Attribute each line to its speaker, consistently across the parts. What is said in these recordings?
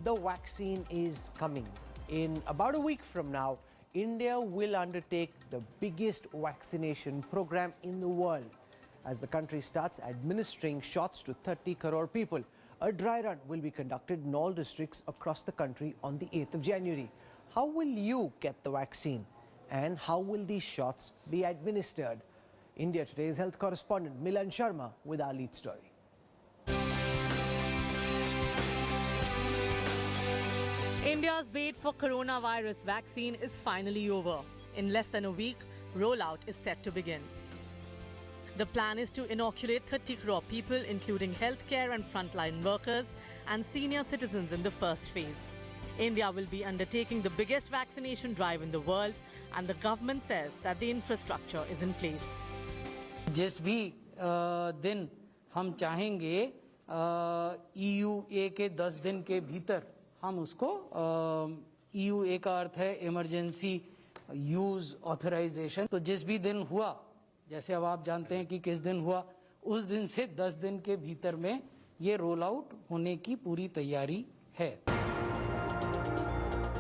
Speaker 1: the vaccine is coming. In about a week from now, India will undertake the biggest vaccination program in the world as the country starts administering shots to 30 crore people. A dry run will be conducted in all districts across the country on the 8th of January. How will you get the vaccine and how will these shots be administered? India Today's health correspondent Milan Sharma with our lead story.
Speaker 2: India's wait for coronavirus vaccine is finally over. In less than a week, rollout is set to begin. The plan is to inoculate 30 crore people, including healthcare and frontline workers and senior citizens in the first phase. India will be undertaking the biggest vaccination drive in the world, and the government says that the infrastructure is in place.
Speaker 3: जिस भी दिन हम चाहेंगे EUA के 10 दिन के भीतर हम उसको EUA का अर्थ है इमरजेंसी यूज ऑथराइजेशन, तो जिस भी दिन हुआ, जैसे अब आप जानते हैं कि किस दिन हुआ, उस दिन से 10 दिन के भीतर में ये रोल आउट होने की पूरी तैयारी है.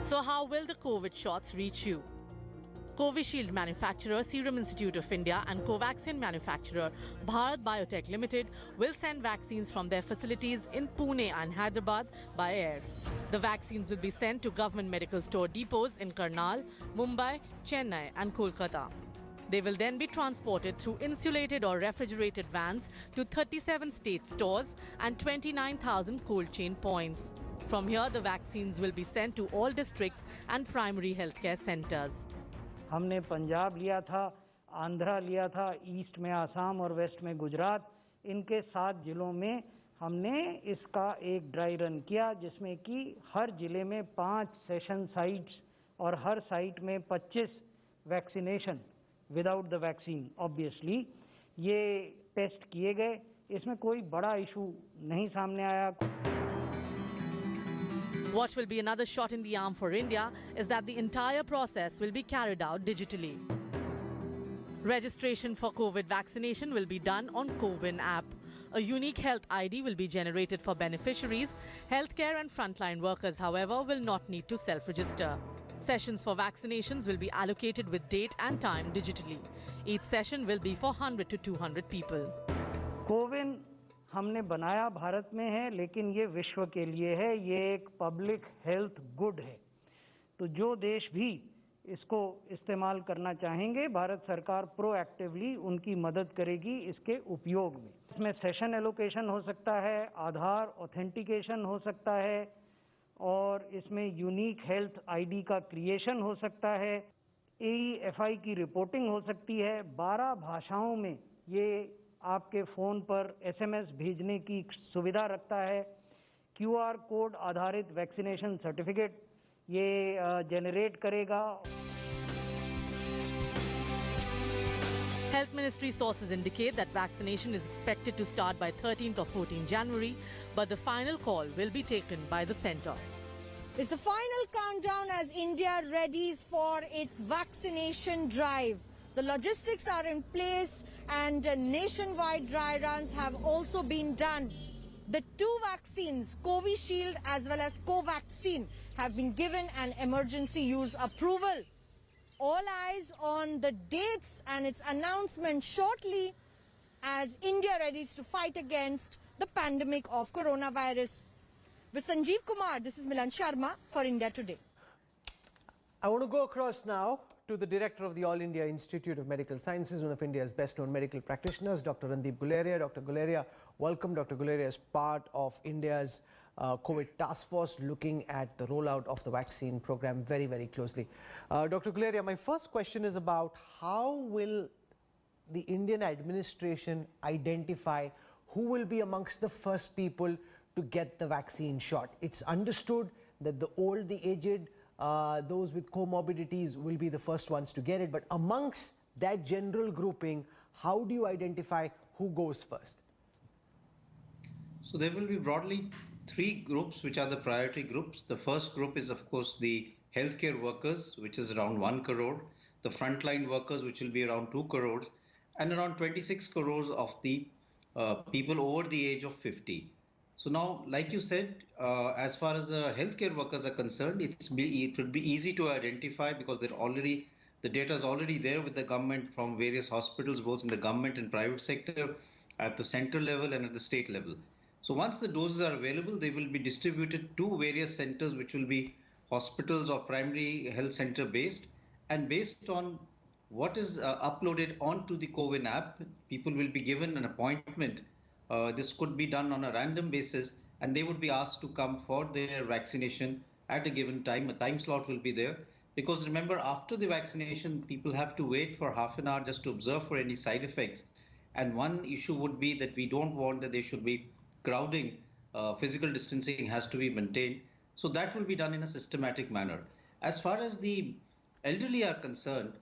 Speaker 2: So how will the COVID shots reach you? Covishield manufacturer Serum Institute of India and Covaxin manufacturer Bharat Biotech Limited will send vaccines from their facilities in Pune and Hyderabad by air. The vaccines will be sent to government medical store depots in Karnal, Mumbai, Chennai and Kolkata. They will then be transported through insulated or refrigerated vans to 37 state stores and 29,000 cold chain points. From here, the vaccines will be sent to all districts and primary healthcare centers.
Speaker 3: हमने पंजाब लिया था, आंध्रा लिया था, east में आसाम और waste में गुजरात, इनके 7 जिलों में हमने इसका एक ड्राई रन किया, जिसमें कि हर जिले में 5 सेशन साइट्स और हर साइट में 25 vaccination without the vaccine obviously ये टेस्ट किए गए. इसमें कोई बड़ा इशू नहीं सामने आया.
Speaker 2: What will be another shot in the arm for India is that the entire process will be carried out digitally. Registration for COVID vaccination will be done on CoWIN app. A unique health ID will be generated for beneficiaries. Healthcare and frontline workers, however, will not need to self-register. Sessions for vaccinations will be allocated with date and time digitally. Each session will be for 100 to 200 people.
Speaker 3: CoWIN हमने बनाया भारत में है, लेकिन ये विश्व के लिए है. ये एक पब्लिक हेल्थ गुड है. तो जो देश भी इसको इस्तेमाल करना चाहेंगे, भारत सरकार प्रोएक्टिवली उनकी मदद करेगी इसके उपयोग में. इसमें सेशन एलोकेशन हो सकता है, आधार ऑथेंटिकेशन हो सकता है और इसमें यूनिक हेल्थ आईडी का क्रिएशन हो सकता है. AEFI की रिपोर्टिंग हो सकती है. 12 भाषाओं में ये आपके फ़ोन पर SMS भेजने की सुविधा रखता है. QR कोड आधारित वैक्सीनेशन सर्टिफिकेट ये जनरेट करेगा.
Speaker 2: Health Ministry sources indicate that vaccination is expected to start by 13th or 14th January, but the final call will be taken by the centre.
Speaker 4: It's the final countdown as India readies for its vaccination drive. The logistics are in place and nationwide dry runs have also been done. The 2 vaccines, Covishield as well as Covaxin, have been given an emergency use approval. All eyes on the dates and its announcement shortly as India readies to fight against the pandemic of coronavirus. With Sanjeev Kumar, this is Milan Sharma for India Today.
Speaker 1: I want to go across now to the director of the All India Institute of Medical Sciences, one of India's best-known medical practitioners, Dr. Randeep Guleria. Dr. Guleria, welcome. Dr. Guleria is part of India's COVID task force looking at the rollout of the vaccine program very, very closely. Dr. Guleria, my first question is about how will the Indian administration identify who will be amongst the first people to get the vaccine shot? It's understood that the old, the aged, those with comorbidities will be the first ones to get it. But amongst that general grouping, how do you identify who goes first?
Speaker 5: So there will be broadly 3 groups which are the priority groups. The first group is, of course, the healthcare workers, which is around 1 crore, the frontline workers, which will be around 2 crores, and around 26 crores of the people over the age of 50. So now, like you said, as far as the healthcare workers are concerned, it would be easy to identify because the data is already there with the government from various hospitals, both in the government and private sector, at the central level and at the state level. So once the doses are available, they will be distributed to various centers, which will be hospitals or primary health center based. And based on what is uploaded onto the CoWIN app, people will be given an appointment. This could be done on a random basis, and they would be asked to come for their vaccination at a given time. A time slot will be there. Because remember, after the vaccination, people have to wait for half an hour just to observe for any side effects. And one issue would be that we don't want that there should be crowding. Physical distancing has to be maintained. So that will be done in a systematic manner. As far as the elderly are concerned,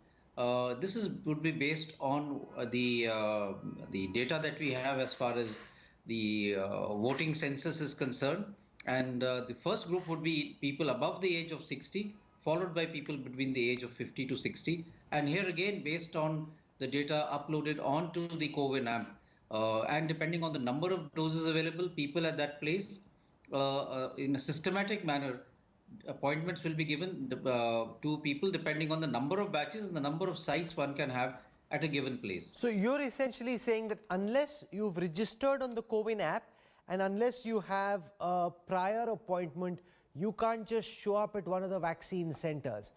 Speaker 5: this would be based on the data that we have as far as the voting census is concerned. And the first group would be people above the age of 60, followed by people between the age of 50 to 60. And here again, based on the data uploaded onto the CoWIN app, and depending on the number of doses available, people at that place, in a systematic manner, appointments will be given to people depending on the number of batches and the number of sites one can have at a given place.
Speaker 1: So you're essentially saying that unless you've registered on the CoWIN app and unless you have a prior appointment, you can't just show up at one of the vaccine centers.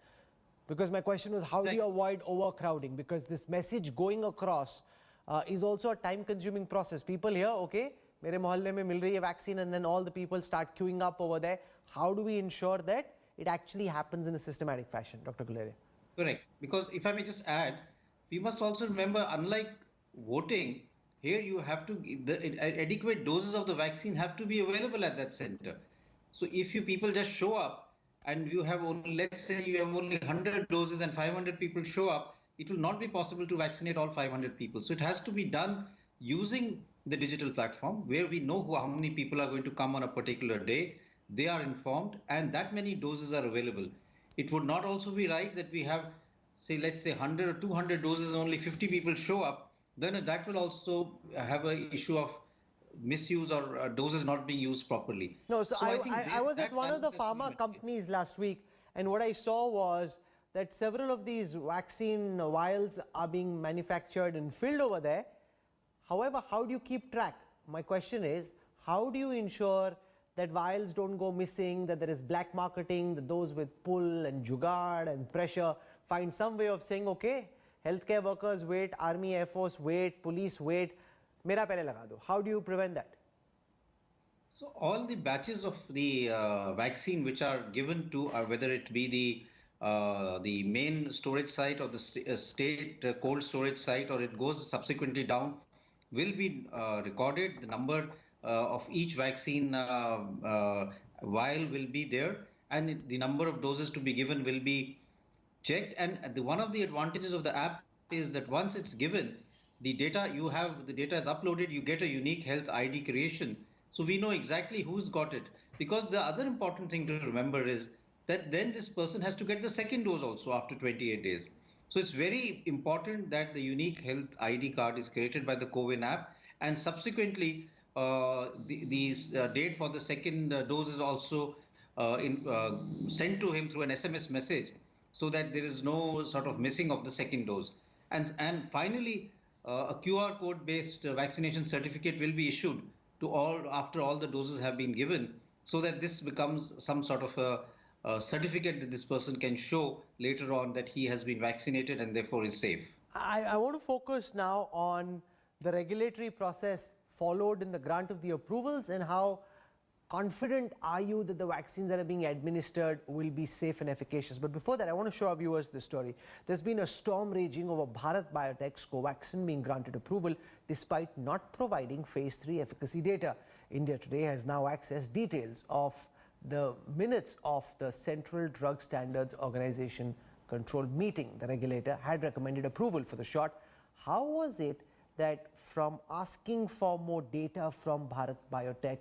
Speaker 1: Because my question was, how do you avoid overcrowding? Because this message going across is also a time-consuming process. People hear, okay, mere mohalle mein mil rahi hai vaccine, and then all the people start queuing up over there. How do we ensure that it actually happens in a systematic fashion, Dr. Guleria?
Speaker 5: Correct. Because if I may just add, we must also remember, unlike voting, here you have to, the adequate doses of the vaccine have to be available at that center. So if you people just show up and you have only, let's say you have only 100 doses and 500 people show up, it will not be possible to vaccinate all 500 people. So it has to be done using the digital platform where we know how many people are going to come on a particular day. They are informed and that many doses are available. It would not also be right that we have, say, let's say 100 or 200 doses and only 50 people show up. Then that will also have an issue of misuse or doses not being used properly.
Speaker 1: No, so I was at one of the pharma companies last week, and what I saw was that several of these vaccine vials are being manufactured and filled over there. However, how do you keep track? My question is, how do you ensure that vials don't go missing, that there is black marketing, that those with pull and jugaad and pressure find some way of saying, okay, healthcare workers wait, Army, Air Force wait, police wait, mera pehle laga do. How do you prevent that?
Speaker 5: So all the batches of the vaccine which are given to, whether it be the main storage site or the state cold storage site, or it goes subsequently down, will be recorded. The number of each vaccine vial will be there, and the number of doses to be given will be checked. And one of the advantages of the app is that once it's given, the data is uploaded, you get a unique health ID creation. So we know exactly who's got it. Because the other important thing to remember is that then this person has to get the second dose also after 28 days. So it's very important that the unique health ID card is created by the CoWIN app, and subsequently the date for the second dose is also sent to him through an SMS message, so that there is no sort of missing of the second dose. And finally, a QR code based vaccination certificate will be issued to all after all the doses have been given, so that this becomes some sort of a certificate that this person can show later on that he has been vaccinated and therefore is safe.
Speaker 1: I want to focus now on the regulatory process followed in the grant of the approvals, and how confident are you that the vaccines that are being administered will be safe and efficacious. But before that, I want to show our viewers this story. There's been a storm raging over Bharat Biotech's Covaxin being granted approval despite not providing phase 3 efficacy data. India Today has now accessed details of the minutes of the Central Drug Standards Organization control meeting. The regulator had recommended approval for the shot. How was it that from asking for more data from Bharat Biotech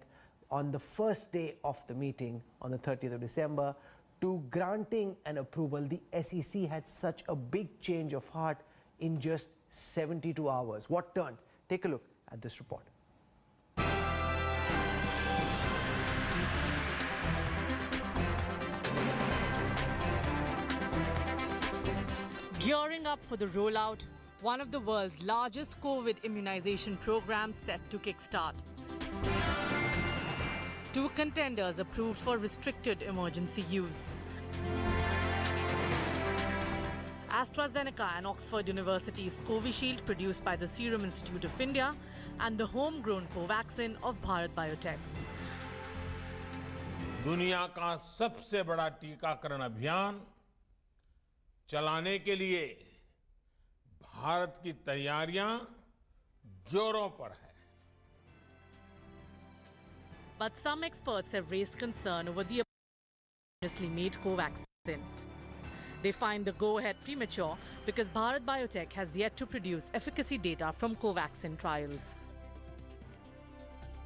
Speaker 1: on the first day of the meeting on the 30th of December to granting an approval, the SEC had such a big change of heart in just 72 hours? What turned? Take a look at this report.
Speaker 2: Gearing up for the rollout, one of the world's largest COVID immunization programs set to kickstart. 2 contenders approved for restricted emergency use. AstraZeneca and Oxford University's Covishield, produced by the Serum Institute of India, and the homegrown Covaxin of Bharat Biotech.
Speaker 6: दुनिया का सबसे बड़ा टीकाकरण अभियान चलाने के लिए भारत की तैयारियां जोरों पर है.
Speaker 2: But some experts have raised concern over the previously made Covaxin. They find the go-ahead premature because Bharat Biotech has yet to produce efficacy data from Covaxin trials.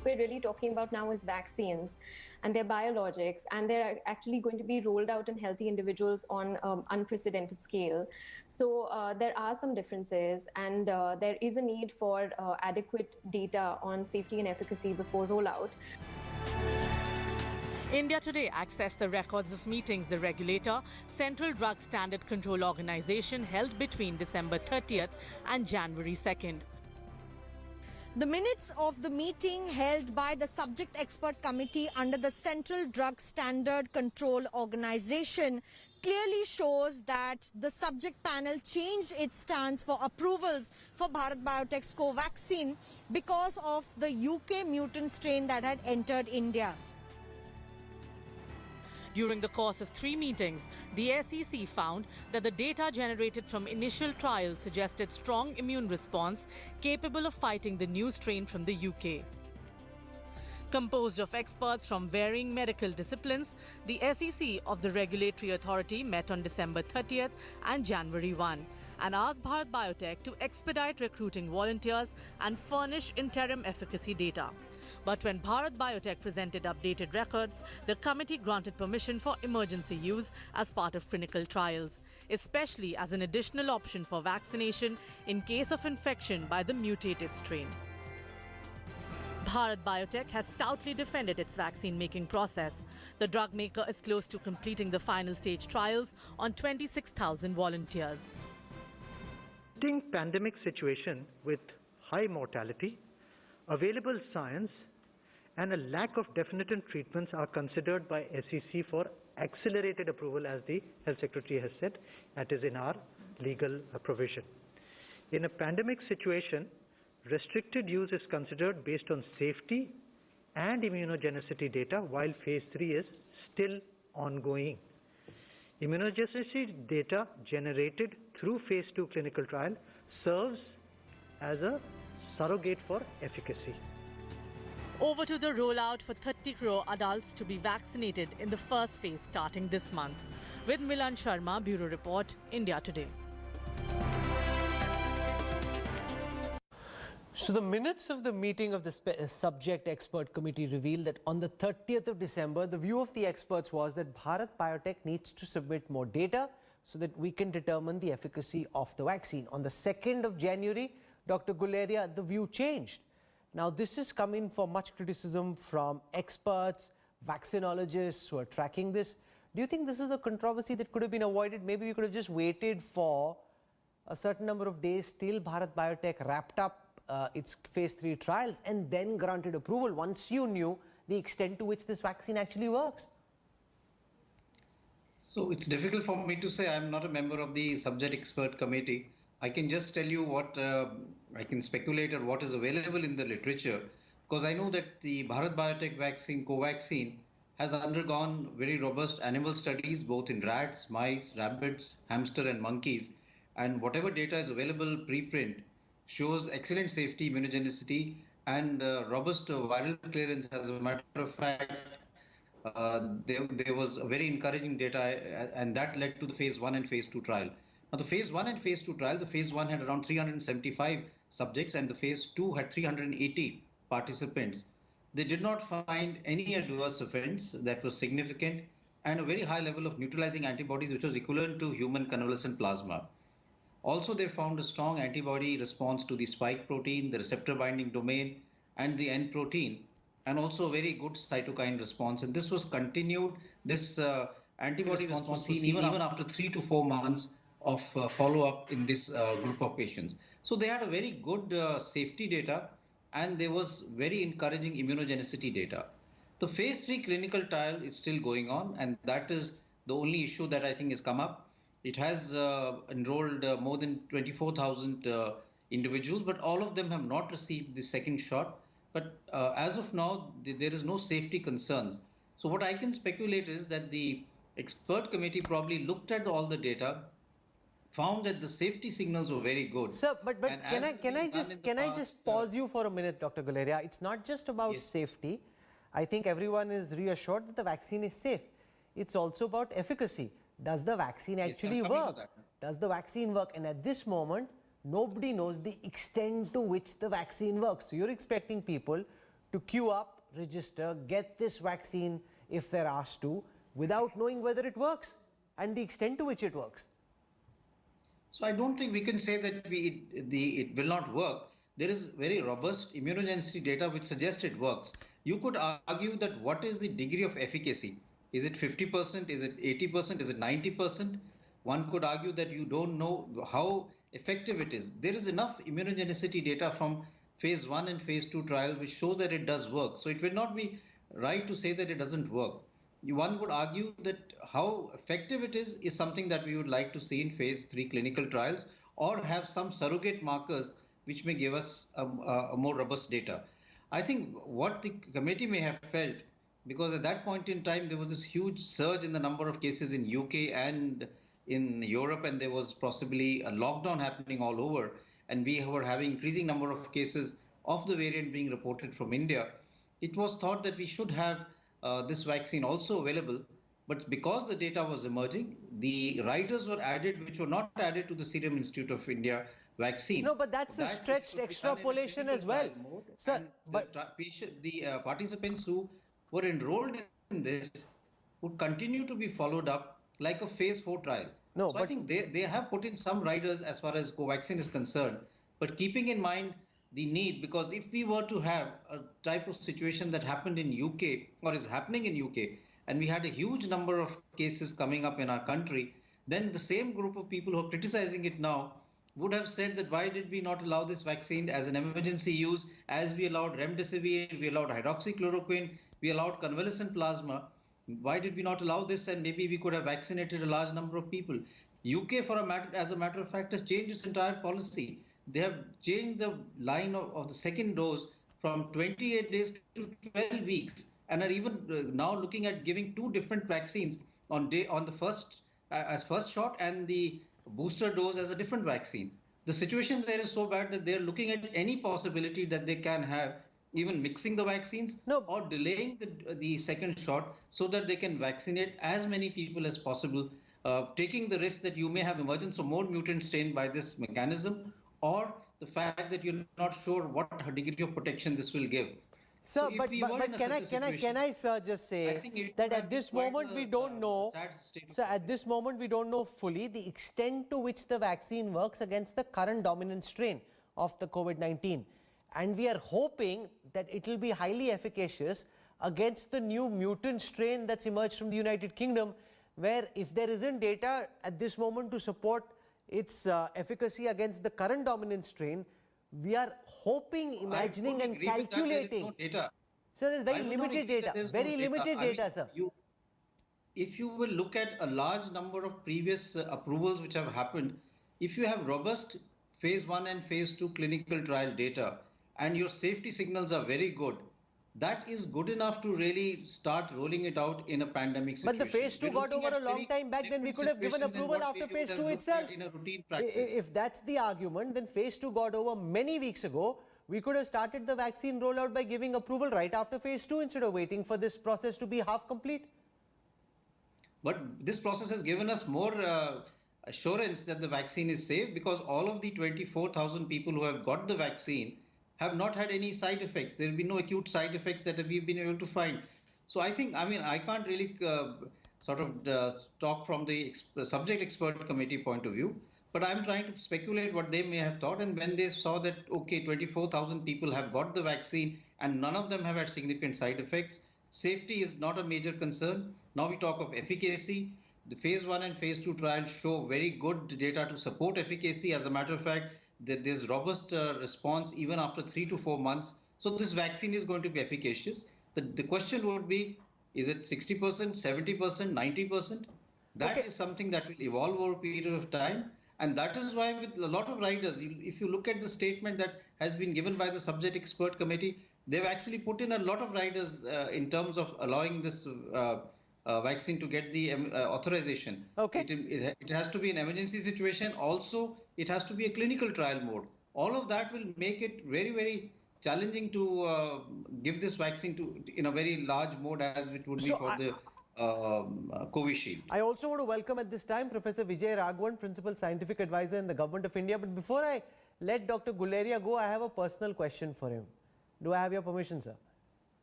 Speaker 7: We're really talking about now is vaccines, and they're biologics, and they're actually going to be rolled out in healthy individuals on unprecedented scale. So there are some differences, and there is a need for adequate data on safety and efficacy before rollout.
Speaker 2: India Today accessed the records of meetings the regulator, Central Drug Standard Control Organization, held between December 30th and January 2nd.
Speaker 4: The minutes of the meeting held by the subject expert committee under the Central Drug Standard Control Organization clearly shows that the subject panel changed its stance for approvals for Bharat Biotech's Covaxin because of the UK mutant strain that had entered India.
Speaker 2: During the course of 3 meetings, the SEC found that the data generated from initial trials suggested strong immune response capable of fighting the new strain from the UK. Composed of experts from varying medical disciplines, the SEC of the regulatory authority met on December 30th and January 1 and asked Bharat Biotech to expedite recruiting volunteers and furnish interim efficacy data. But when Bharat Biotech presented updated records, the committee granted permission for emergency use as part of clinical trials, especially as an additional option for vaccination in case of infection by the mutated strain. Bharat Biotech has stoutly defended its vaccine-making process. The drug maker is close to completing the final stage trials on 26,000 volunteers.
Speaker 3: In pandemic situation with high mortality, available science and a lack of definitive treatments are considered by SEC for accelerated approval, as the Health Secretary has said. That is in our legal provision. In a pandemic situation, restricted use is considered based on safety and immunogenicity data, while phase 3 is still ongoing. Immunogenicity data generated through phase 2 clinical trial serves as a surrogate for efficacy.
Speaker 2: Over to the rollout for 30 crore adults to be vaccinated in the first phase starting this month. With Milan Sharma, Bureau Report, India Today.
Speaker 1: So the minutes of the meeting of the subject expert committee reveal that on the 30th of December, the view of the experts was that Bharat Biotech needs to submit more data so that we can determine the efficacy of the vaccine. On the 2nd of January, Dr. Guleria, the view changed. Now, this is coming for much criticism from experts, vaccinologists who are tracking this. Do you think this is a controversy that could have been avoided? Maybe we could have just waited for a certain number of days till Bharat Biotech wrapped up its phase 3 trials and then granted approval once you knew the extent to which this vaccine actually works.
Speaker 5: So it's difficult for me to say. I'm not a member of the subject expert committee. I can just tell you what I can speculate on what is available in the literature, because I know that the Bharat Biotech vaccine, Covaxin, has undergone very robust animal studies, both in rats, mice, rabbits, hamster and monkeys. And whatever data is available preprint shows excellent safety, immunogenicity and robust viral clearance. As a matter of fact, there was very encouraging data, and that led to the phase 1 and phase 2 trial. Now, the phase 1 and phase 2 trial, the phase 1 had around 375 subjects and the phase 2 had 380 participants. They did not find any adverse events that was significant and a very high level of neutralizing antibodies, which was equivalent to human convalescent plasma. Also, they found a strong antibody response to the spike protein, the receptor binding domain, and the N protein, and also a very good cytokine response. And this was continued, this antibody response was seen even after 3 to 4 months of follow-up in this group of patients. So they had a very good safety data, and there was very encouraging immunogenicity data. The phase 3 clinical trial is still going on, and that is the only issue that I think has come up. It has enrolled more than 24,000 individuals, but all of them have not received the second shot. But as of now, there is no safety concerns. So what I can speculate is that the expert committee probably looked at all the data, found that the safety signals were very good.
Speaker 1: Sir, but can I just pause you for a minute, Dr. Guleria? It's not just about safety. I think everyone is reassured that the vaccine is safe. It's also about efficacy. Does the vaccine actually work? Does the vaccine work? And at this moment, nobody knows the extent to which the vaccine works. So you're expecting people to queue up, register, get this vaccine if they're asked to, without knowing whether it works and the extent to which it works.
Speaker 5: So I don't think we can say that it will not work. There is very robust immunogenicity data which suggests it works. You could argue that what is the degree of efficacy? Is it 50%? Is it 80%? Is it 90%? One could argue that you don't know how effective it is. There is enough immunogenicity data from phase 1 and phase 2 trial which show that it does work. So it will not be right to say that it doesn't work. One would argue that how effective it is something that we would like to see in phase 3 clinical trials, or have some surrogate markers which may give us a more robust data. I think what the committee may have felt, because at that point in time there was this huge surge in the number of cases in UK and in Europe, and there was possibly a lockdown happening all over, and we were having increasing number of cases of the variant being reported from India. It was thought that we should have this vaccine also available, but because the data was emerging, the riders were added which were not added to the Serum Institute of India vaccine.
Speaker 1: No, but that's a stretched extrapolation as well.
Speaker 5: Sir, but the participants who were enrolled in this would continue to be followed up like a phase 4 trial. No, so I think they have put in some riders as far as Covaxin is concerned, but keeping in mind the need, because if we were to have a type of situation that happened in UK or is happening in UK, and we had a huge number of cases coming up in our country, then the same group of people who are criticizing it now would have said that why did we not allow this vaccine as an emergency use, as we allowed remdesivir, we allowed hydroxychloroquine, we allowed convalescent plasma. Why did we not allow this? And maybe we could have vaccinated a large number of people. UK, as a matter of fact, has changed its entire policy. They have changed the line of the second dose from 28 days to 12 weeks, and are even now looking at giving 2 different vaccines on the first as first shot, and the booster dose as a different vaccine. The situation there is so bad that they're looking at any possibility that they can have, even mixing the vaccines or delaying the second shot so that they can vaccinate as many people as possible, taking the risk that you may have emergence of more mutant strain by this mechanism, or the fact that you're not sure what degree of protection this will give.
Speaker 1: Sir, but can I, sir, just say that at this moment we don't know, sir, at this moment we don't know fully the extent to which the vaccine works against the current dominant strain of the COVID-19. And we are hoping that it will be highly efficacious against the new mutant strain that's emerged from the United Kingdom, where if there isn't data at this moment to support its efficacy against the current dominant strain, we are hoping, imagining and calculating.
Speaker 5: Data.
Speaker 1: So there's very limited data, very limited data, sir.
Speaker 5: If you will look at a large number of previous approvals which have happened, if you have robust phase 1 and phase 2 clinical trial data, and your safety signals are very good, that is good enough to really start rolling it out in a pandemic situation.
Speaker 1: But the phase 2 got over a long time back, then we could have given approval after phase 2 itself.
Speaker 5: In a routine practice.
Speaker 1: If that's the argument, then phase 2 got over many weeks ago. We could have started the vaccine rollout by giving approval right after phase 2 instead of waiting for this process to be half complete.
Speaker 5: But this process has given us more assurance that the vaccine is safe, because all of the 24,000 people who have got the vaccine have not had any side effects. There will be no acute side effects that we've been able to find. So I think, I can't really talk from the subject expert committee point of view, but I'm trying to speculate what they may have thought. And when they saw that, okay, 24,000 people have got the vaccine and none of them have had significant side effects, safety is not a major concern. Now we talk of efficacy. The phase 1 and phase 2 trials show very good data to support efficacy. As a matter of fact, there's robust response even after 3 to 4 months. So this vaccine is going to be efficacious. The question would be, is it 60%, 70%, 90%? That is something that will evolve over a period of time. And that is why with a lot of riders, if you look at the statement that has been given by the subject expert committee, they've actually put in a lot of riders in terms of allowing this vaccine to get the authorization.
Speaker 1: Okay.
Speaker 5: It has to be an emergency situation. Also, it has to be a clinical trial mode. All of that will make it very, very challenging to give this vaccine to in a very large mode as it would be for the Covishield.
Speaker 1: I also want to welcome at this time Professor Vijay Raghavan, Principal Scientific Advisor in the Government of India. But before I let Dr. Guleria go, I have a personal question for him. Do I have your permission, sir?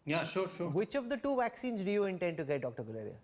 Speaker 5: Yeah, sure.
Speaker 1: Which of the 2 vaccines do you intend to get, Dr. Guleria?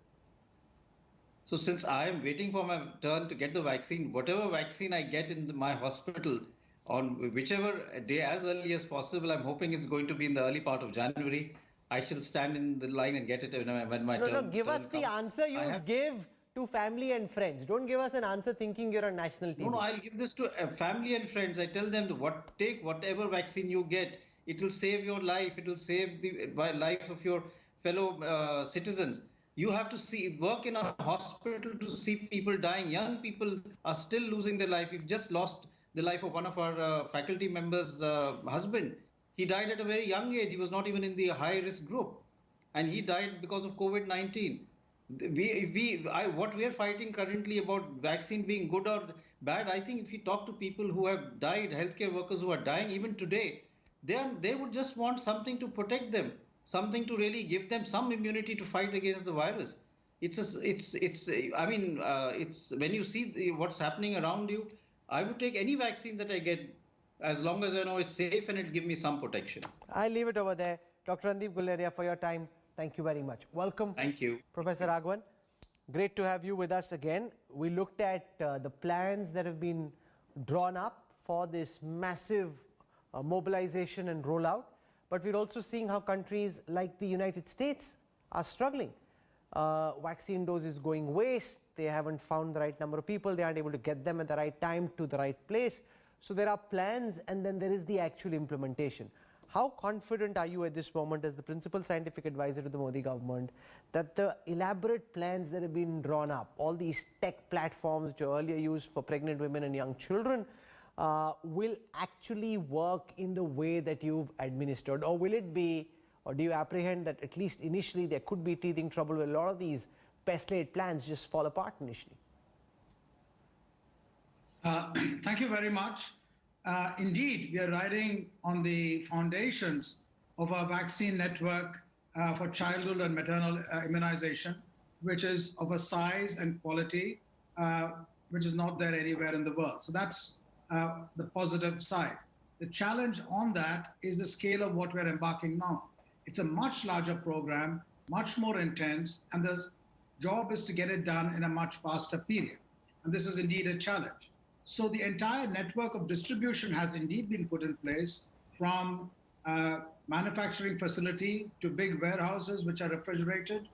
Speaker 5: So since I am waiting for my turn to get the vaccine, whatever vaccine I get in my hospital on whichever day as early as possible, I'm hoping it's going to be in the early part of January. I shall stand in the line and get it when my turn.
Speaker 1: No, give us the answer you give to family and friends. Don't give us an answer thinking you're on national TV.
Speaker 5: No, I'll give this to family and friends. I tell them to take whatever vaccine you get. It will save your life. It will save the life of your fellow citizens. You have to work in a hospital to see people dying. Young people are still losing their life. We've just lost the life of one of our faculty members' husband. He died at a very young age. He was not even in the high-risk group. And he died because of COVID-19. What we are fighting currently about vaccine being good or bad, I think if you talk to people who have died, healthcare workers who are dying even today, they would just want something to protect them, something to really give them some immunity to fight against the virus. When you see what's happening around you, I would take any vaccine that I get as long as I know it's safe and it give me some protection.
Speaker 1: I'll leave it over there. Dr. Randeep Guleria, for your time, thank you very much. Welcome.
Speaker 5: Thank you.
Speaker 1: Professor Raghavan, great to have you with us again. We looked at the plans that have been drawn up for this massive mobilization and rollout, but we're also seeing how countries like the United States are struggling. Vaccine doses going waste, they haven't found the right number of people, they aren't able to get them at the right time to the right place. So there are plans and then there is the actual implementation. How confident are you at this moment as the Principal Scientific Advisor to the Modi government that the elaborate plans that have been drawn up, all these tech platforms which were earlier used for pregnant women and young children, will actually work in the way that you've administered? Or will it be, or do you apprehend that at least initially there could be teething trouble where a lot of these best-laid plans just fall apart initially?
Speaker 8: Thank you very much. Indeed, we are riding on the foundations of our vaccine network for childhood and maternal immunization, which is of a size and quality which is not there anywhere in the world. So that's the positive side. The challenge on that is the scale of what we're embarking now. It's a much larger program, much more intense, and the job is to get it done in a much faster period. And this is indeed a challenge. So the entire network of distribution has indeed been put in place, from manufacturing facility to big warehouses which are refrigerated,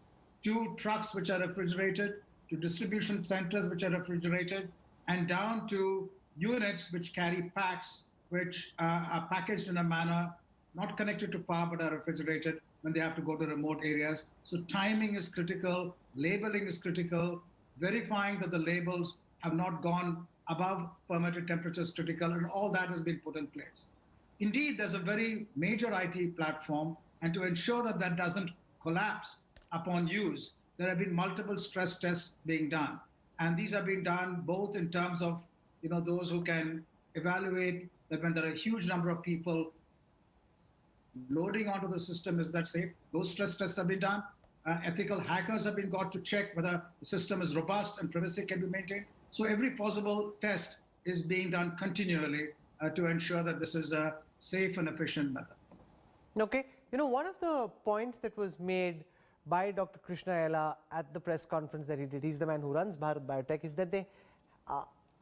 Speaker 8: to trucks which are refrigerated, to distribution centers which are refrigerated, and down to units which carry packs which are packaged in a manner not connected to power but are refrigerated when they have to go to remote areas. So timing is critical, labeling is critical, verifying that the labels have not gone above permitted temperatures critical, and all that has been put in place. Indeed, there's a very major IT platform, and to ensure that that doesn't collapse upon use, there have been multiple stress tests being done. And these are being done both in terms of those who can evaluate that when there are a huge number of people loading onto the system, is that safe? Those stress tests have been done. Ethical hackers have been got to check whether the system is robust and privacy can be maintained. So every possible test is being done continually to ensure that this is a safe and efficient method.
Speaker 1: Okay. One of the points that was made by Dr. Krishna Ella at the press conference that he did, he's the man who runs Bharat Biotech, is that they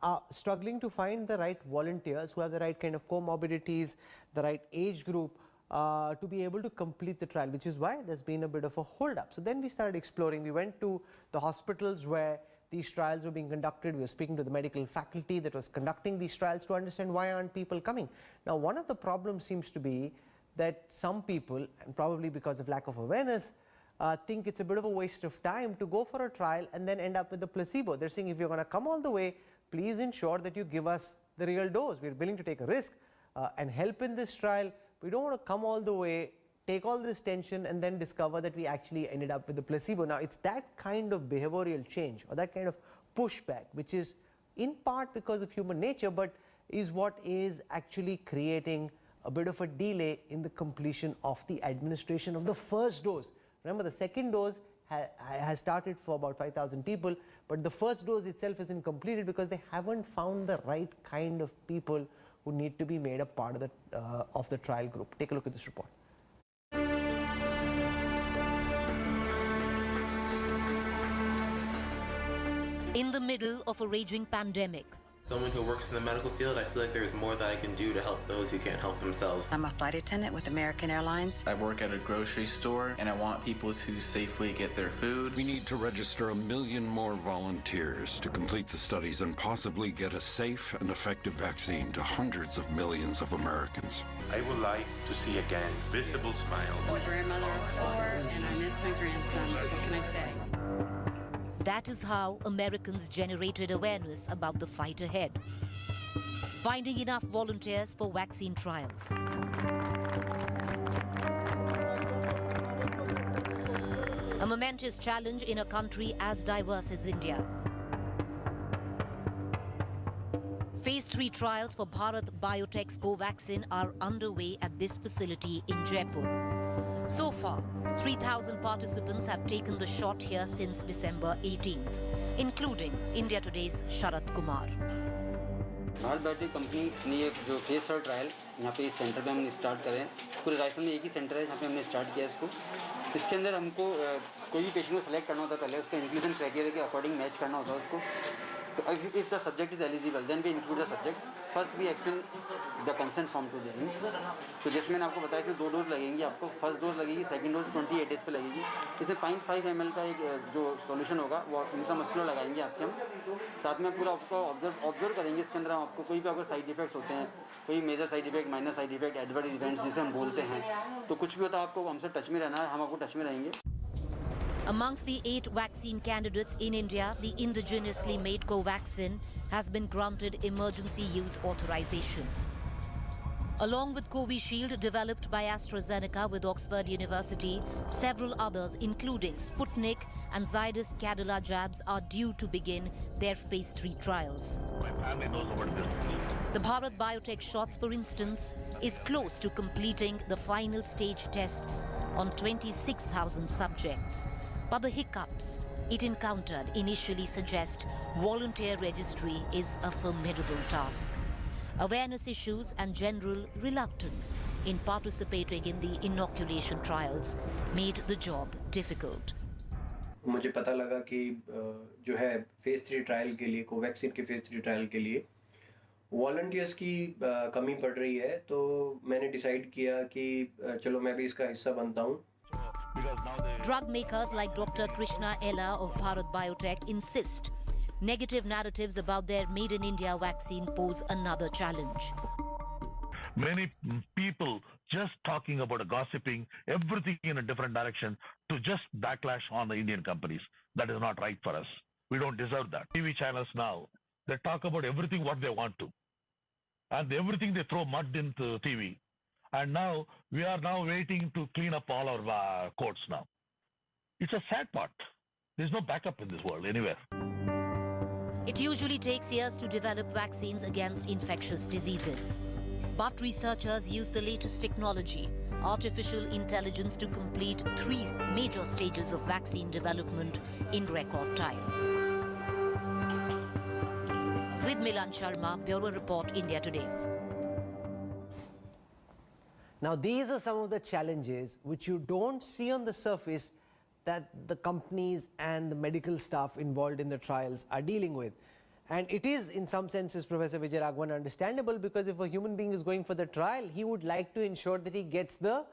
Speaker 1: are struggling to find the right volunteers who have the right kind of comorbidities, the right age group to be able to complete the trial, which is why there's been a bit of a hold up. So then we started exploring. We went to the hospitals where these trials were being conducted. We were speaking to the medical faculty that was conducting these trials to understand why aren't people coming. Now, one of the problems seems to be that some people, and probably because of lack of awareness, think it's a bit of a waste of time to go for a trial and then end up with a placebo. They're saying if you're going to come all the way, please ensure that you give us the real dose. We're willing to take a risk and help in this trial. We don't want to come all the way, take all this tension and then discover that we actually ended up with a placebo. Now, it's that kind of behavioral change or that kind of pushback, which is in part because of human nature, but is what is actually creating a bit of a delay in the completion of the administration of the first dose. Remember, the second dose has started for about 5,000 people, but the first dose itself isn't completed because they haven't found the right kind of people who need to be made a part of the trial group. Take a look at this report.
Speaker 9: In the middle of a raging pandemic,
Speaker 10: Someone who works in the medical field, I feel like there's more that I can do to help those who can't help themselves.
Speaker 11: I'm a flight attendant with American Airlines.
Speaker 12: I work at a grocery store and I want people to safely get their food.
Speaker 13: We need to register 1 million more volunteers to complete the studies and possibly get a safe and effective vaccine to hundreds of millions of Americans.
Speaker 14: I would like to see again visible smiles.
Speaker 15: I'm a grandmother of 4 and I miss my grandson. What can I say?
Speaker 9: That is how Americans generated awareness about the fight ahead. Finding enough volunteers for vaccine trials. A momentous challenge in a country as diverse as India. Phase 3 trials for Bharat Biotech's Covaxin are underway at this facility in Jaipur. So far, 3,000 participants have taken the shot here since December 18th, including India Today's Sharat Kumar.
Speaker 16: Bharat biotech company ने एक जो phase 3 trial यहाँ पे इस centre पे हमने start करे हैं। पूरे राजस्थान में एक ही सेंटर है जहाँ पे हमने स्टार्ट किया इसको। इसके अंदर हमको कोई भी पेशेंट को सेलेक्ट करना होता है, पहले उसका इंक्लूजन क्राइटेरिया के अकॉर्डिंग मैच करना होता है उसको। If the subject is eligible, then we include the subject. First, we explain the consent form to them. तो जैसे मैंने आपको बताया इसमें 2 डोज लगेंगी आपको। फर्स्ट डोज लगेगी, सेकंड डोज 28 डेज पे लगेगी। इसमें 0.5 ml का एक जो सॉल्यूशन होगा वो इंट्रामस्कुलर लगाएंगे आपके हम। साथ में पूरा आपको ऑब्जर्व करेंगे इसके अंदर हम आपको कोई भी अगर साइड इफेक्ट्स होते हैं, कोई major side effect, minor side effect, adverse events जिसे हम बोलते हैं, तो कुछ भी होता है आपको हमसे टच में रहना है, हम आपको टच में रहेंगे।
Speaker 9: Amongst the 8 vaccine candidates in India, the indigenously made Covaxin has been granted emergency use authorization. Along with Covishield, developed by AstraZeneca with Oxford University, several others, including Sputnik and Zydus Cadila jabs, are due to begin their phase 3 trials.
Speaker 14: My family knows about this.
Speaker 9: The Bharat Biotech shots, for instance, is close to completing the final stage tests on 26,000 subjects. But the hiccups it encountered initially suggest volunteer registry is a formidable task. Awareness issues and general reluctance in participating in the inoculation trials made the job difficult.
Speaker 17: मुझे पता लगा कि जो है phase 3 trial के लिए, Covaxin के phase 3 trial के लिए वॉलंटियर्स की कमी पड़ रही है, तो मैंने डिसाइड किया कि चलो मैं भी इसका हिस्सा बनता हूँ।
Speaker 9: Drug makers like Dr. Krishna Ella of Bharat Biotech insist negative narratives about their Made in India vaccine pose another challenge.
Speaker 14: Many people just talking about gossiping everything in a different direction to just backlash on the Indian companies. That is not right for us. We don't deserve that. TV channels now, they talk about everything what they want to. And everything they throw mud into TV. And now we are now waiting to clean up all our courts now. It's a sad part. There's no backup in this world anywhere.
Speaker 9: It usually takes years to develop vaccines against infectious diseases. But researchers use the latest technology, artificial intelligence, to complete 3 major stages of vaccine development in record time. With Milan Sharma, Bureau Report, India Today.
Speaker 1: Now, these are some of the challenges which you don't see on the surface that the companies and the medical staff involved in the trials are dealing with. And it is, in some senses, Professor Vijay Raghavan, understandable, because if a human being is going for the trial, he would like to ensure that he gets the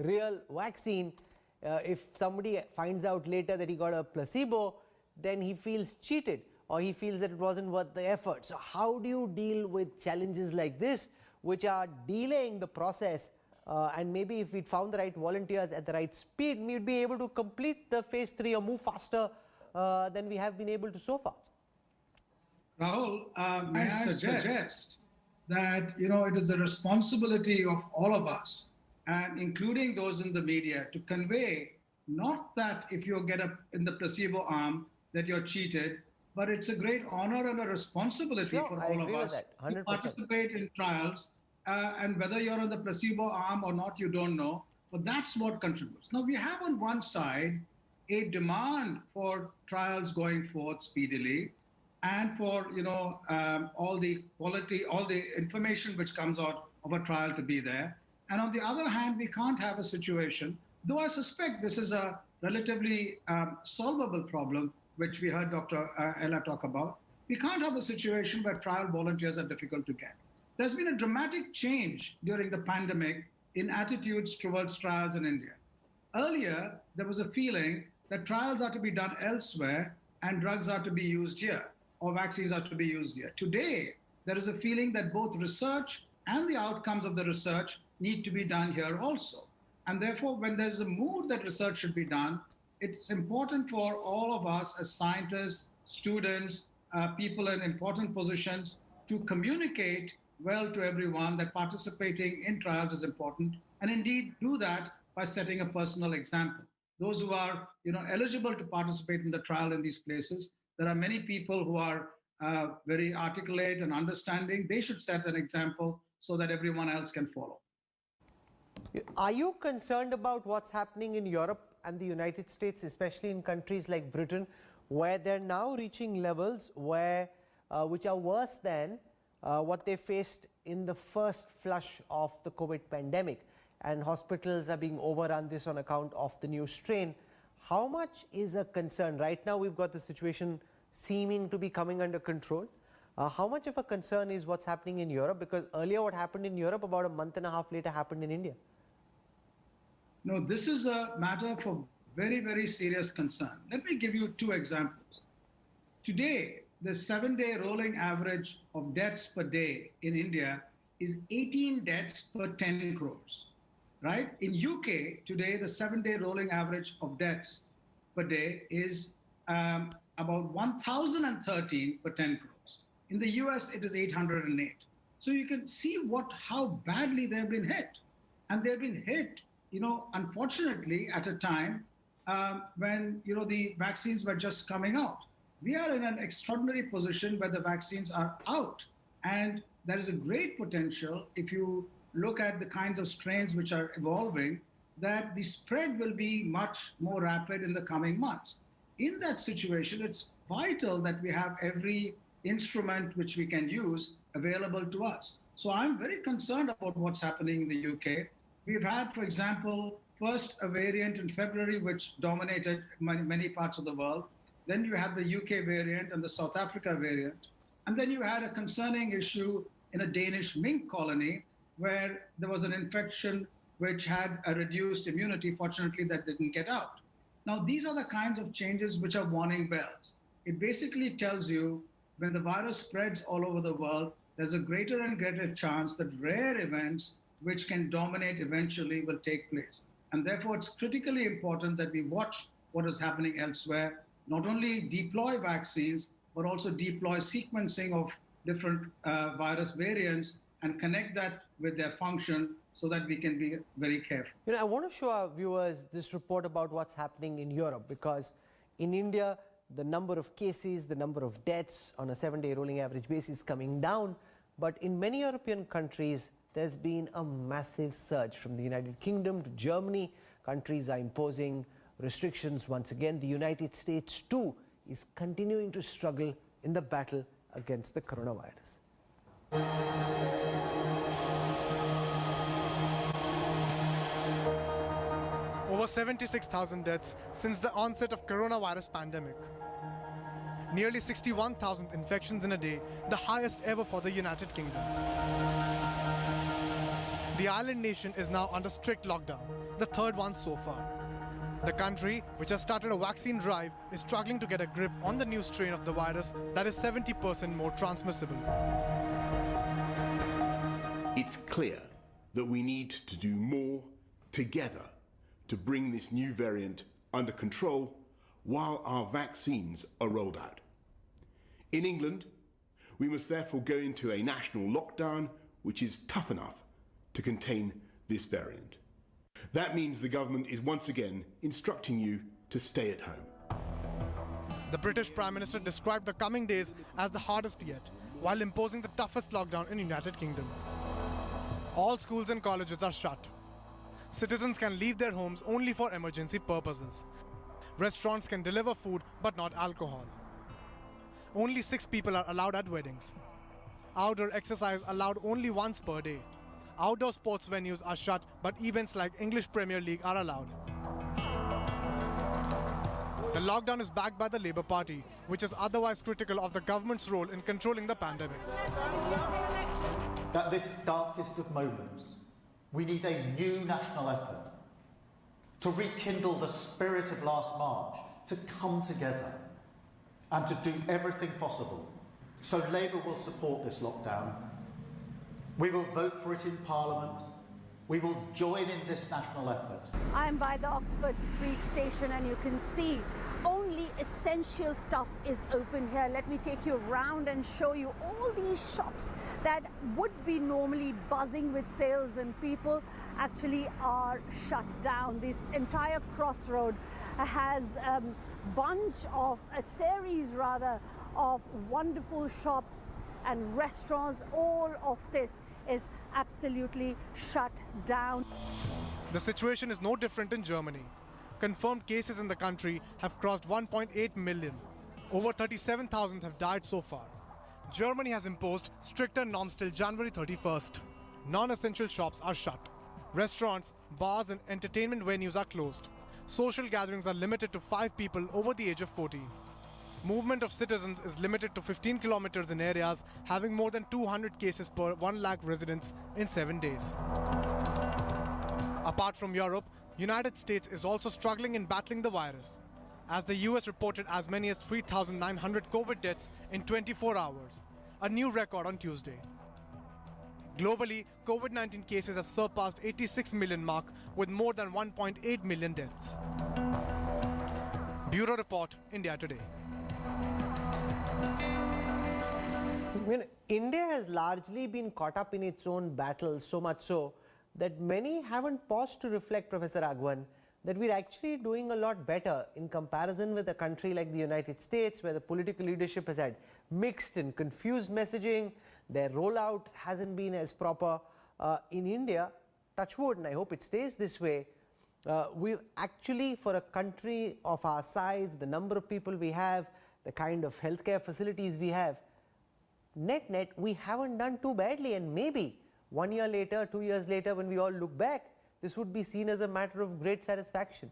Speaker 1: real vaccine. If somebody finds out later that he got a placebo, then he feels cheated. or he feels that it wasn't worth the effort. So how do you deal with challenges like this, which are delaying the process? And maybe if we'd found the right volunteers at the right speed, we'd be able to complete the phase 3 or move faster than we have been able to so far.
Speaker 8: Rahul, may I suggest that, it is the responsibility of all of us, and including those in the media, to convey not that if you get in the placebo arm that you're cheated, but it's a great honor and a responsibility for all of us to participate in trials. And whether you're on the placebo arm or not, you don't know, but that's what contributes. Now, we have on one side a demand for trials going forth speedily, and for all the quality, all the information which comes out of a trial to be there. And on the other hand, we can't have a situation, though I suspect this is a relatively solvable problem, which we heard Dr. Ella talk about. We can't have a situation where trial volunteers are difficult to get. There's been a dramatic change during the pandemic in attitudes towards trials in India. Earlier, there was a feeling that trials are to be done elsewhere and drugs are to be used here, or vaccines are to be used here. Today, there is a feeling that both research and the outcomes of the research need to be done here also. And therefore, when there's a mood that research should be done, it's important for all of us as scientists, students, people in important positions to communicate well to everyone that participating in trials is important, and indeed do that by setting a personal example. Those who are eligible to participate in the trial in these places, there are many people who are very articulate and understanding. They should set an example so that everyone else can follow.
Speaker 1: Are you concerned about what's happening in Europe and the United States, especially in countries like Britain, where they're now reaching levels which are worse than what they faced in the first flush of the COVID pandemic, and hospitals are being overrun this on account of the new strain? How much is a concern? Right now we've got the situation seeming to be coming under control. How much of a concern is what's happening in Europe? Because earlier what happened in Europe about a month and a half later happened in India.
Speaker 8: No, this is a matter for very, very serious concern. Let me give you two examples. Today, the 7-day rolling average of deaths per day in India is 18 deaths per 10 crores, right? In UK, today, the 7-day rolling average of deaths per day is about 1,013 per 10 crores. In the US, it is 808. So you can see how badly they've been hit. And they've been hit, unfortunately, at a time when, the vaccines were just coming out. We are in an extraordinary position where the vaccines are out. And there is a great potential, if you look at the kinds of strains which are evolving, that the spread will be much more rapid in the coming months. In that situation, it's vital that we have every instrument which we can use available to us. So I'm very concerned about what's happening in the UK. We've had, for example, first a variant in February which dominated many parts of the world. Then you had the UK variant and the South Africa variant. And then you had a concerning issue in a Danish mink colony where there was an infection which had a reduced immunity. Fortunately, that didn't get out. Now, these are the kinds of changes which are warning bells. It basically tells you when the virus spreads all over the world, there's a greater and greater chance that rare events which can dominate eventually will take place. And therefore, it's critically important that we watch what is happening elsewhere, not only deploy vaccines, but also deploy sequencing of different virus variants and connect that with their function so that we can be very careful.
Speaker 1: I want to show our viewers this report about what's happening in Europe, because in India, the number of cases, the number of deaths on a 7-day rolling average basis is coming down. But in many European countries, there's been a massive surge. From the United Kingdom to Germany, countries are imposing restrictions once again. The United States too is continuing to struggle in the battle against the coronavirus.
Speaker 18: Over 76,000 deaths since the onset of coronavirus pandemic. Nearly 61,000 infections in a day, the highest ever for the United Kingdom. The island nation is now under strict lockdown, the third one so far. The country, which has started a vaccine drive, is struggling to get a grip on the new strain of the virus that is 70% more transmissible.
Speaker 19: It's clear that we need to do more together to bring this new variant under control while our vaccines are rolled out. In England, we must therefore go into a national lockdown which is tough enough to contain this variant. That means the government is once again instructing you to stay at home.
Speaker 18: The British Prime Minister described the coming days as the hardest yet, while imposing the toughest lockdown in the United Kingdom. All schools and colleges are shut. Citizens can leave their homes only for emergency purposes. Restaurants can deliver food but not alcohol. Only 6 people are allowed at weddings. Outdoor exercise allowed only once per day. Outdoor sports venues are shut, but events like English Premier League are allowed. The lockdown is backed by the Labour Party, which is otherwise critical of the government's role in controlling the pandemic.
Speaker 20: At this darkest of moments, we need a new national effort to rekindle the spirit of last March, to come together and to do everything possible. So Labour will support this lockdown. We will vote for it in Parliament. We will join in this national effort.
Speaker 21: I'm by the Oxford Street station and you can see only essential stuff is open here. Let me take you around and show you all these shops that would be normally buzzing with sales and people actually are shut down. This entire crossroad has a series of wonderful shops and restaurants. All of this is absolutely shut down.
Speaker 18: The situation is no different in Germany. Confirmed cases in the country have crossed 1.8 million. Over 37,000 have died so far. Germany has imposed stricter norms till January 31st. Non-essential shops are shut. Restaurants, bars and entertainment venues are closed. Social gatherings are limited to 5 people over the age of 14. Movement of citizens is limited to 15 kilometers in areas having more than 200 cases per 1 lakh residents in 7 days. Apart from Europe, United States is also struggling in battling the virus, as the US reported as many as 3,900 COVID deaths in 24 hours, a new record on Tuesday. Globally, COVID-19 cases have surpassed 86 million mark with more than 1.8 million deaths. Bureau Report, India Today.
Speaker 1: India has largely been caught up in its own battle, so much so that many haven't paused to reflect, Professor Raghavan, that we're actually doing a lot better in comparison with a country like the United States, where the political leadership has had mixed and confused messaging. Their rollout hasn't been as proper. In India, touch wood, and I hope it stays this way, we've actually, for a country of our size, the number of people we have, the kind of healthcare facilities we have, net, we haven't done too badly, and maybe 1 year later, 2 years later, when we all look back, this would be seen as a matter of great satisfaction.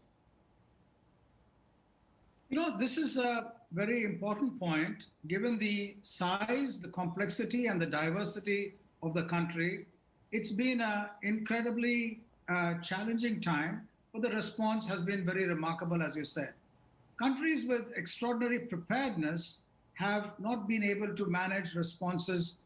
Speaker 8: You know, this is a very important point, given the size, the complexity, and the diversity of the country. It's been an incredibly challenging time, but the response has been very remarkable, as you said. Countries with extraordinary preparedness have not been able to manage responses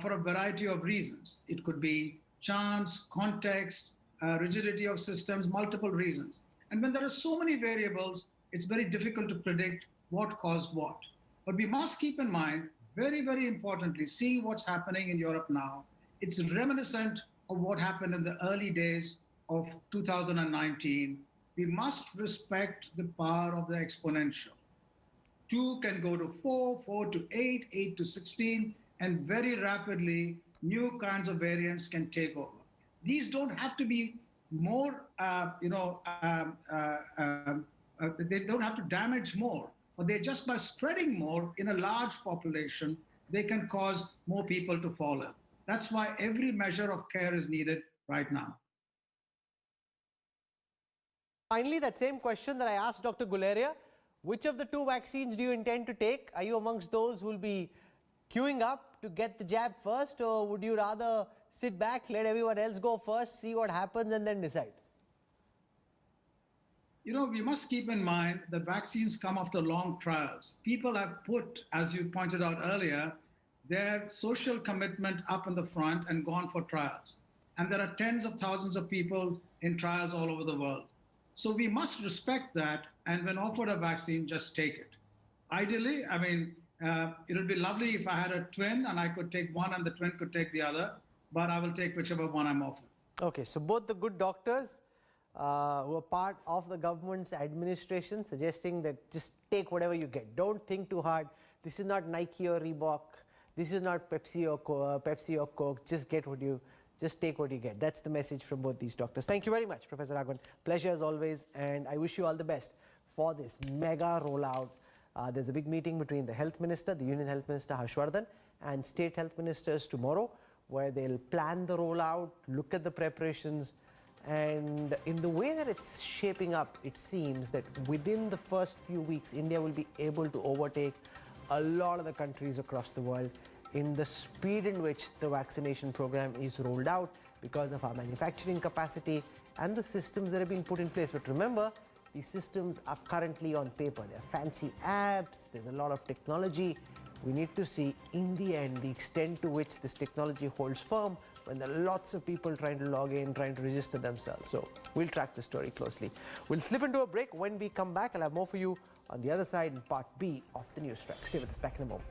Speaker 8: for a variety of reasons. It could be chance, context, rigidity of systems, multiple reasons. And when there are so many variables, it's very difficult to predict what caused what. But we must keep in mind, very, very importantly, seeing what's happening in Europe now, it's reminiscent of what happened in the early days of 2019. We must respect the power of the exponential. 2 can go to 4, 4 to 8, 8 to 16, and very rapidly, new kinds of variants can take over. These don't have to be more, they don't have to damage more, but they just by spreading more in a large population, they can cause more people to fall ill. That's why every measure of care is needed right now.
Speaker 1: Finally, that same question that I asked Dr. Guleria, which of the 2 vaccines do you intend to take? Are you amongst those who will be queuing up to get the jab first, or would you rather sit back, let everyone else go first, see what happens and then decide?
Speaker 8: You know, we must keep in mind that vaccines come after long trials. People have put, as you pointed out earlier, their social commitment up in the front and gone for trials. And there are tens of thousands of people in trials all over the world. So we must respect that, and when offered a vaccine, just take it. Ideally, I mean, it would be lovely if I had a twin and I could take one and the twin could take the other, but I will take whichever one I'm offered.
Speaker 1: Okay, so both the good doctors who are part of the government's administration suggesting that just take whatever you get. Don't think too hard. This is not Nike or Reebok. This is not Pepsi or Coke. Just take what you get. That's the message from both these doctors. Thank you very much, Professor Raghavan. Pleasure as always, and I wish you all the best for this mega rollout. There's a big meeting between the Health Minister, the Union Health Minister Harshvardhan, and State Health Ministers tomorrow, where they'll plan the rollout, look at the preparations, and in the way that it's shaping up, it seems that within the first few weeks, India will be able to overtake a lot of the countries across the world in the speed in which the vaccination program is rolled out because of our manufacturing capacity and the systems that have been put in place. But remember, these systems are currently on paper. They're fancy apps, there's a lot of technology. We need to see in the end the extent to which this technology holds firm when there are lots of people trying to log in, trying to register themselves. So we'll track the story closely. We'll slip into a break. When we come back, I'll have more for you on the other side in part B of the Newstrack. Stay with us, back in a moment.